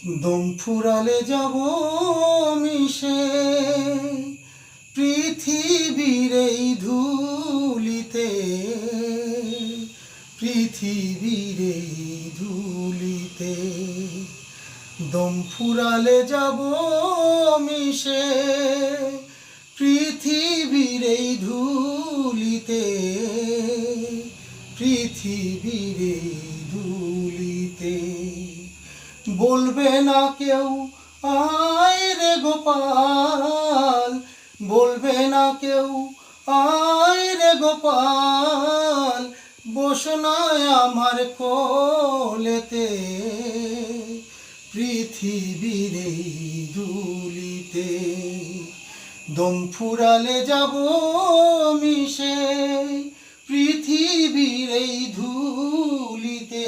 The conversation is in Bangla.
দম ফুরালে যাব মিশে পৃথিবীর এই ধুলিতে, পৃথিবীর এই ধুলিতে। দম ফুরালে যাব মিশে পৃথিবীর এই ধুলিতে, পৃথিবীর এই ধুলিতে। বলবে না কেউ আয় রে গোপাল, বলবে না কেউ আয় রে গোপাল, বসো না আমার কোলেতে, পৃথিবীর এই ধুলিতে। দম ফুরালে যাব মিশে পৃথিবীর এই ধুলিতে,